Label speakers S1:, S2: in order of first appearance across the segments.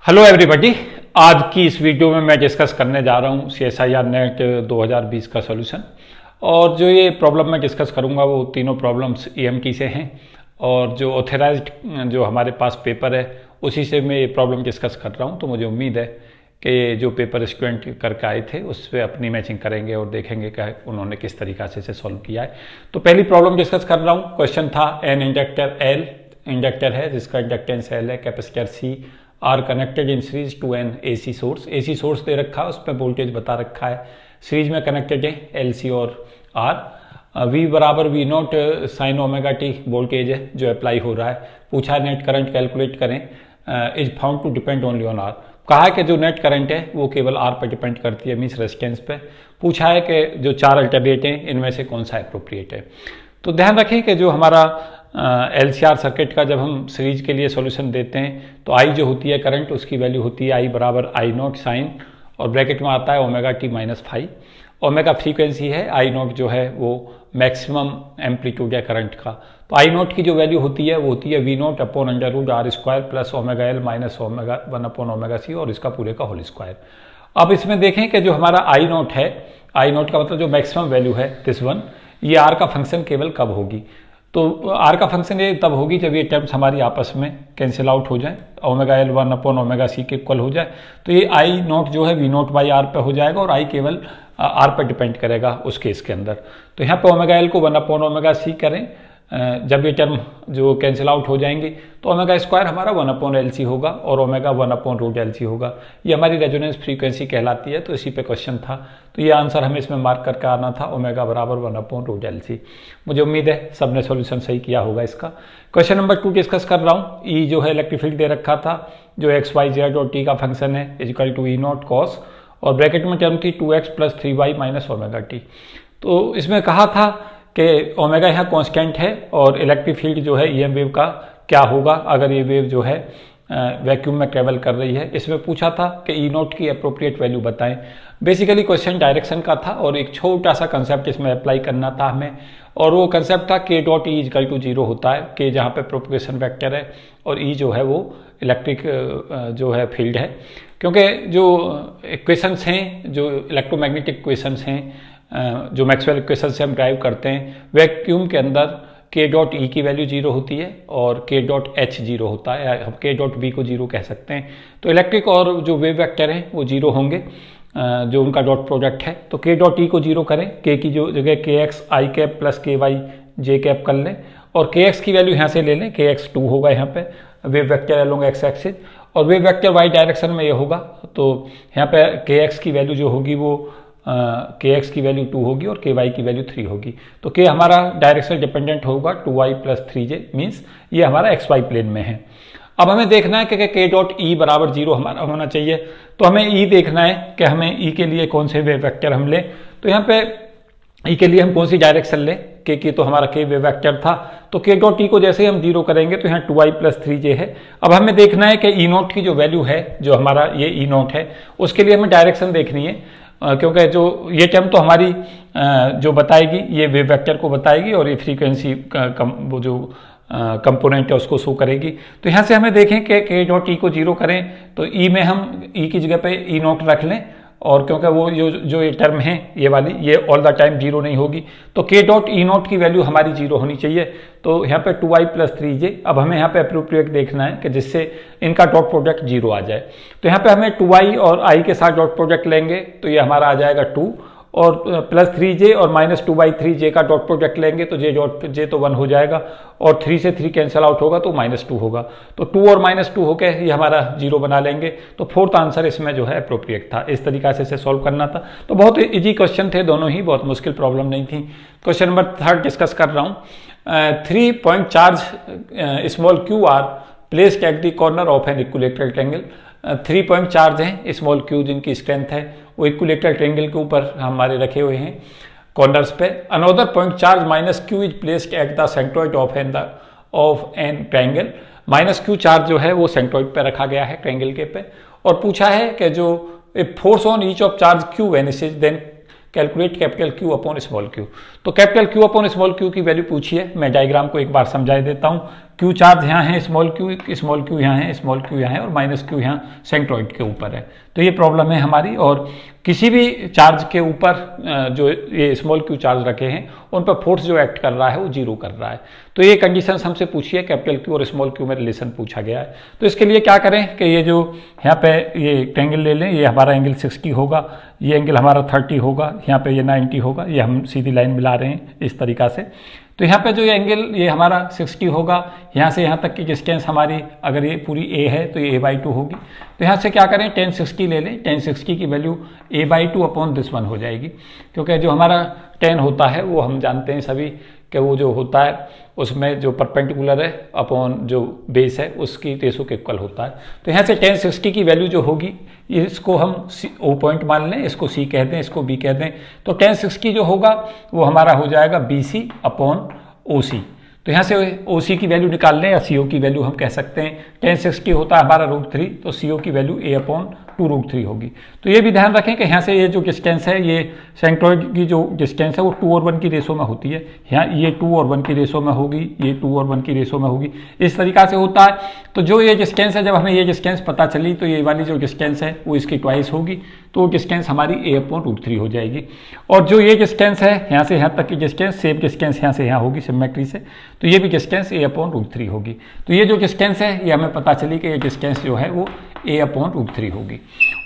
S1: Hello everybody. आज की इस वीडियो में मैं डिस्कस करने जा रहा हूँ CSIR नेट 2020 का सॉल्यूशन। और जो ये प्रॉब्लम मैं डिस्कस करूँगा वो तीनों प्रॉब्लम्स EMT से हैं और जो ऑथराइज्ड जो हमारे पास पेपर है उसी से मैं ये प्रॉब्लम डिस्कस कर रहा हूँ। तो मुझे उम्मीद है कि जो पेपर स्टूडेंट करके आए थे उस पर अपनी मैचिंग करेंगे और देखेंगे कि उन्होंने किस तरीक़ा से इसे सॉल्व किया है। तो पहली प्रॉब्लम डिस्कस कर रहा हूँ। क्वेश्चन था एन इंडक्टर L इंडक्टर है जिसका इंडक्टेंस L है, capacitor C are connected in series to an AC source. AC source दे रखा है, उस पर वोल्टेज बता रखा है, सीरीज में कनेक्टेड है LC और R। V बराबर V naught sine omega t voltage है जो अप्लाई हो रहा है। पूछा है नेट करंट कैलकुलेट करें, is found to depend only on R। कहा है कि जो नेट करंट है वो केवल R पर डिपेंड करती है, मीन्स रेजिस्टेंस पे। पूछा है कि जो चार अल्टरनेट हैं इनमें से कौन सा अप्रोप्रिएट है। तो ध्यान रखें कि जो हमारा LCR सर्किट का जब हम सीरीज के लिए सॉल्यूशन देते हैं तो I जो होती है करंट, उसकी वैल्यू होती है I बराबर I नॉट साइन और ब्रैकेट में आता है omega T minus five. Omega frequency है, I नॉट जो है वो मैक्सिमम एम्पलीट्यूड है करंट का। तो I नॉट की जो वैल्यू होती है वो होती है V naught upon under root R square plus omega L minus omega 1 upon omega C और इसका पूरे का होल स्क्वायर। अब इसमें देखें कि जो हमारा I नॉट है, I नॉट का मतलब जो मैक्सिमम वैल्यू है दिस वन, ये R का फंक्शन केवल कब होगी। तो R का फंक्शन ये तब होगी जब ये टर्म्स हमारी आपस में कैंसिल आउट हो जाए, omega L 1 upon omega C के इक्वल हो जाए। तो ये I नॉट जो है V नॉट बाई R पे हो जाएगा और I केवल R पर डिपेंड करेगा उस केस के अंदर। तो यहाँ पे ओमेगा L को 1 अपॉन ओमेगा C करें, जब ये टर्म जो कैंसिल आउट हो जाएंगी तो ओमेगा स्क्वायर हमारा 1 अपॉन LC होगा और ओमेगा 1 अपॉन रूट LC होगा। ये हमारी रेजोनेंस फ्रीक्वेंसी कहलाती है। तो इसी पे क्वेश्चन था, तो ये आंसर हमें इसमें मार्क करके आना था, ओमेगा बराबर 1 अपॉन रूट LC। मुझे उम्मीद है सबने सॉल्यूशन सही किया होगा इसका। क्वेश्चन नंबर 2 डिस्कस कर रहा हूँ। E जो है इलेक्ट्रिक फील्ड दे रखा था जो x y z और t का फंक्शन है is equal to E naught cos और ब्रैकेट में टर्म थी 2x plus 3y minus omega T. तो इसमें कहा था कि ओमेगा यहाँ कांस्टेंट है और इलेक्ट्रिक फील्ड जो है EM वेव का क्या होगा अगर ये वेव जो है वैक्यूम में ट्रेवल कर रही है। इसमें पूछा था कि E नॉट की अप्रोप्रिएट वैल्यू बताएं। बेसिकली क्वेश्चन डायरेक्शन का था और एक छोटा सा कंसेप्ट इसमें अप्लाई करना था हमें, और वो कंसेप्ट था K dot E equal to 0 होता है। K जहाँ पे प्रोपगेशन वेक्टर है और E जो है वो इलेक्ट्रिक जो है फील्ड है। क्योंकि जो इक्वेशंस हैं, जो इलेक्ट्रोमैग्नेटिक इक्वेशंस हैं, जो मैक्सवेल इक्वेशन से हम ड्राइव करते हैं, वैक्यूम के अंदर K डॉट E की वैल्यू 0 होती है और K डॉट H 0 होता है, हम K डॉट B को 0 कह सकते हैं। तो इलेक्ट्रिक और जो वेव वेक्टर हैं वो 0 होंगे, जो उनका डॉट प्रोडक्ट है। तो K डॉट E को 0 करें, K की जो जगह KX I cap plus KY J cap कर लें और KX की वैल्यू यहाँ से ले लें, KX 2 होगा यहाँ पे wave vector along x axis और वेव वेक्टर Y डायरेक्शन में ये होगा। तो यहाँ पे KX की वैल्यू जो होगी वो KX की वैल्यू 2 होगी और KY की वैल्यू 3 होगी। तो K हमारा डायरेक्शन डिपेंडेंट होगा 2y प्लस 3j, मीन्स ये हमारा XY प्लेन में है। अब हमें देखना है कि K डॉट E बराबर 0 हमारा होना चाहिए। तो हमें E देखना है कि हमें E के लिए कौन से वेव वेक्टर हम लें। तो यहाँ पे E के लिए हम कौन सी डायरेक्शन लें, K की तो हमारा K वेव वेक्टर था। तो K डॉट E को जैसे ही हम 0 करेंगे तो यहाँ 2y प्लस 3j है। अब हमें देखना है कि E नॉट की जो वैल्यू है, जो हमारा ये E नॉट है, उसके लिए हमें डायरेक्शन देखनी है, क्योंकि जो ये टर्म तो हमारी जो बताएगी ये वेव वेक्टर को बताएगी और ये फ्रीक्वेंसी वो जो कंपोनेंट है उसको शो करेगी। तो यहाँ से हमें देखें कि K डॉट E को 0 करें तो E में हम E की जगह पे E नॉट रख लें, और क्योंकि वो जो ये टर्म है ये वाली, ये ऑल द टाइम 0 नहीं होगी। तो K डॉट E नॉट की वैल्यू हमारी 0 होनी चाहिए। तो यहाँ पे 2y प्लस 3j। अब हमें यहाँ पे अप्रोप्रिएट देखना है कि जिससे इनका डॉट प्रोडक्ट 0 आ जाए। तो यहाँ पे हमें 2y और I के साथ डॉट प्रोडक्ट लेंगे तो ये हमारा आ जाएगा 2 और प्लस 3j और माइनस 2/3j का डॉट प्रोडक्ट लेंगे तो j तो 1 हो जाएगा और 3 से 3 कैंसिल आउट होगा तो -2 होगा। तो 2 और -2 होके ये हमारा 0 बना लेंगे। तो फोर्थ आंसर इसमें जो है अप्रोप्रिएट था। इस तरीका से इसे सॉल्व करना था। तो बहुत इजी क्वेश्चन थे दोनों ही, बहुत मुश्किल प्रॉब्लम नहीं थी। क्वेश्चन नंबर 3 डिस्कस कर रहा हूँ। 3 point charge small Q R placed at the corner of an equilateral triangle. 3 point charge हैं स्मॉल क्यू, जिनकी स्ट्रेंथ है वो इक्विलेटरल ट्रायंगल के ऊपर हमारे रखे हुए हैं कॉर्नर्स पे। Another point charge minus q is placed at the centroid of an triangle. Minus q charge जो है वो सेंट्रोइड पे रखा गया है ट्रायंगल के पे, और पूछा है कि जो force on each of charge Q vanishes then calculate capital Q upon small Q. तो capital Q upon small Q की वैल्यू पूछी है। मैं डायग्राम को एक बार समझा देता हूँ क्यू चार्ज यहाँ है, स्मॉल क्यू यहाँ है, स्मॉल क्यू यहाँ है और माइनस क्यू यहाँ सेंट्रॉइड के ऊपर है। तो ये प्रॉब्लम है हमारी। और किसी भी चार्ज के ऊपर जो ये स्मॉल क्यू चार्ज रखे हैं उन पर फोर्स जो एक्ट कर रहा है वो जीरो कर रहा है। तो ये कंडीशन हमसे पूछी है, कैपिटल क्यू और स्मॉल क्यू में रिलेशन पूछा गया है। तो इसके लिए क्या करें कि ये जो यहाँ पे ये एंगल ले लें, ये हमारा एंगल 60 होगा, ये एंगल हमारा 30 होगा, यहाँ पे ये 90 होगा, ये हम सीधी लाइन मिला रहे हैं इस तरीका से। तो यहाँ पे जो ये एंगल ये हमारा 60 होगा, यहाँ से यहाँ तक की डिस्टेंस हमारी अगर ये पूरी a है तो ये a/2 होगी। तो यहाँ से क्या करें, tan 60 ले लें, tan 60 की value a/2 upon this one हो जाएगी, क्योंकि जो हमारा tan होता है वो हम जानते हैं सभी कि वो जो होता है उसमें जो परपेंडिकुलर है अपॉन जो बेस है उसकी रेशो के इक्वल होता है। तो यहाँ से tan 60 की वैल्यू जो होगी इसको हम O पॉइंट मान लें, इसको C कह दें, इसको B कह दें। तो tan 60 जो होगा वो हमारा हो जाएगा BC अपॉन OC। तो यहाँ से OC की वैल्यू निकाल लें या CO की वैल्यू हम कह सकते हैं। tan 60 होता है हमारा √3, तो CO की वैल्यू A अपॉन 2√3 होगी। तो ये भी ध्यान रखें कि यहाँ से ये जो डिस्टेंस है, ये सेंट्रॉइड की जो डिस्टेंस है वो 2 और 1 की रेशो में होती है। यहाँ ये 2 और 1 की रेशो में होगी, ये 2 और 1 की रेशो में होगी, इस तरीका से होता है। तो जो ये डिस्टेंस है, जब हमें ये डिस्टेंस पता चली तो ये वाली जो डिस्टेंस है वो इसकी ट्वाइस होगी, तो वो डिस्टेंस हमारी A अपॉन √3 हो जाएगी। और जो ये डिस्टेंस है यहाँ से यहाँ तक की डिस्टेंस, सेम डिस्टेंस यहाँ से यहाँ होगी सिमेट्री से, तो ये भी डिस्टेंस A अपॉन √3 होगी। तो ये जो डिस्टेंस है ये हमें पता चली कि ये डिस्टेंस जो है वो A अपॉन √3 होगी।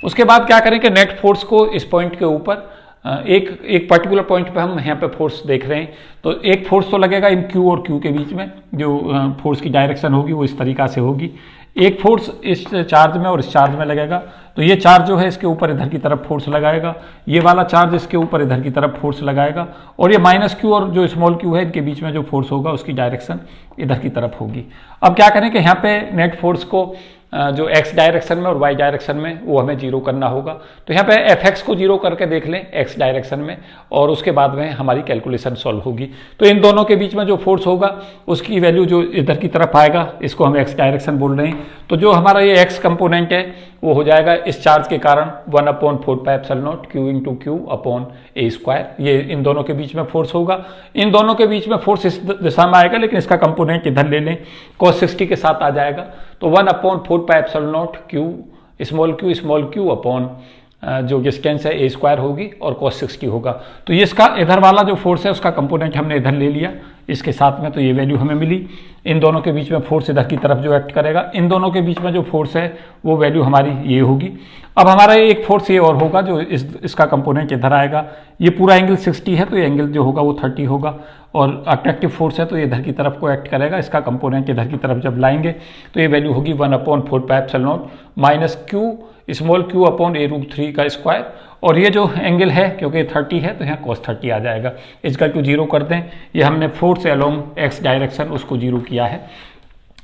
S1: उसके बाद क्या करें कि नेट फोर्स को इस पॉइंट के ऊपर एक पर्टिकुलर पॉइंट पे हम यहाँ पे फोर्स देख रहे हैं, तो एक फोर्स तो लगेगा इन Q और Q के बीच में, जो फोर्स की डायरेक्शन होगी वो इस तरीका से होगी। एक फोर्स इस चार्ज में और इस चार्ज में लगेगा, तो ये चार्ज जो है इसके ऊपर इधर की तरफ फोर्स लगाएगा, ये वाला चार्ज इसके ऊपर इधर की तरफ फोर्स लगाएगा, और ये -Q और जो स्मॉल q है इनके बीच में जो फोर्स होगा उसकी डायरेक्शन इधर की तरफ होगी। अब क्या करें कि यहाँ पे नेट फोर्स को जो x डायरेक्शन में और y डायरेक्शन में वो हमें जीरो करना होगा। तो यहाँ पे fx को जीरो करके देख लें x डायरेक्शन में, और उसके बाद में हमारी कैलकुलेशन सॉल्व होगी। तो इन दोनों के बीच में जो फोर्स होगा उसकी वैल्यू जो इधर की तरफ आएगा इसको हम x डायरेक्शन बोल रहे हैं। तो जो हमारा ये x कंपोनेंट है वो हो जाएगा इस चार्ज के कारण 1/4πε0 q into Q upon a²। ये इन दोनों के बीच में फोर्स होगा, इन दोनों के बीच में फोर्स इस दिशा में आएगा, लेकिन इसका कंपोनेंट इधर ले लें, cos 60 के साथ आ जाएगा। तो 1/4πε0 q स्मॉल क्यू अपॉन जो डिस्टेंस है a² होगी और cos 60 होगा। तो ये इसका इधर वाला जो फोर्स है उसका कंपोनेंट हमने इधर ले लिया इसके साथ में, तो ये वैल्यू हमें मिली। इन दोनों के बीच में फोर्स इधर की तरफ जो एक्ट करेगा, इन दोनों के बीच में जो फोर्स है वो वैल्यू हमारी ये होगी। अब हमारा एक फोर्स ये और होगा जो इसका कंपोनेंट इधर आएगा। ये पूरा एंगल 60 है तो ये एंगल जो होगा वो 30 होगा, और अट्रैक्टिव फोर्स है तो ये इधर की तरफ को एक्ट करेगा, इसका कंपोनेंट इधर की तरफ जब लाएंगे तो ये वैल्यू होगी 1/4πε0 minus Q small q upon a√3 का स्क्वायर। और ये जो एंगल है क्योंकि 30 है तो यहाँ cos 30 आ जाएगा, इसका टू जीरो कर दें। ये हमने फोर्स अलोंग x डायरेक्शन उसको जीरो किया है।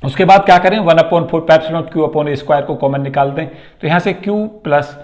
S1: उसके बाद क्या करें 1/4πε0 q अपॉन a² को कॉमन निकाल दें, तो यहाँ से q प्लस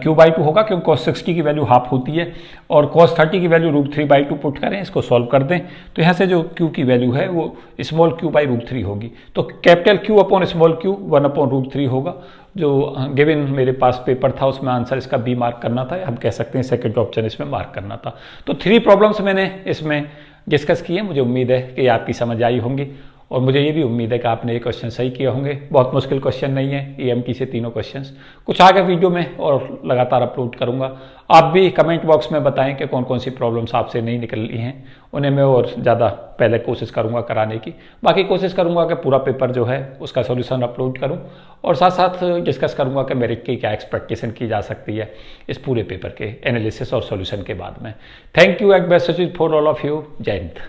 S1: q/2 होगा क्योंकि cos 60 की वैल्यू हाफ होती है, और cos 30 की वैल्यू √3/2 पुट करें, इसको सॉल्व कर दें। तो यहाँ से जो q की वैल्यू है वो स्मॉल q/√3 होगी। तो capital Q upon small q 1/√3 होगा। जो गिवन मेरे पास पेपर था उसमें आंसर इसका बी मार्क करना था, हम कह सकते हैं सेकंड ऑप्शन इसमें मार्क करना था। तो 3 प्रॉब्लम्स मैंने इसमें डिस्कस किए। मुझे उम्मीद है कि आपकी समझ आई होंगी, और मुझे ये भी उम्मीद है कि आपने ये क्वेश्चन सही किए होंगे। बहुत मुश्किल क्वेश्चन नहीं है, EMT से तीनों क्वेश्चंस। कुछ आगे वीडियो में और लगातार अपलोड करूंगा। आप भी कमेंट बॉक्स में बताएं कि कौन कौन सी प्रॉब्लम्स आपसे नहीं निकली हैं, उन्हें मैं और ज़्यादा पहले कोशिश करूंगा कराने की। बाकी कोशिश करूंगा कि पूरा पेपर जो है उसका सोल्यूशन अपलोड करूँ, और साथ साथ डिस्कस करूंगा कि मेरिट की क्या एक्सपेक्टेशन की जा सकती है इस पूरे पेपर के एनालिसिस और सोल्यूशन के बाद में। Thank you at best for all of you. जय हिंद।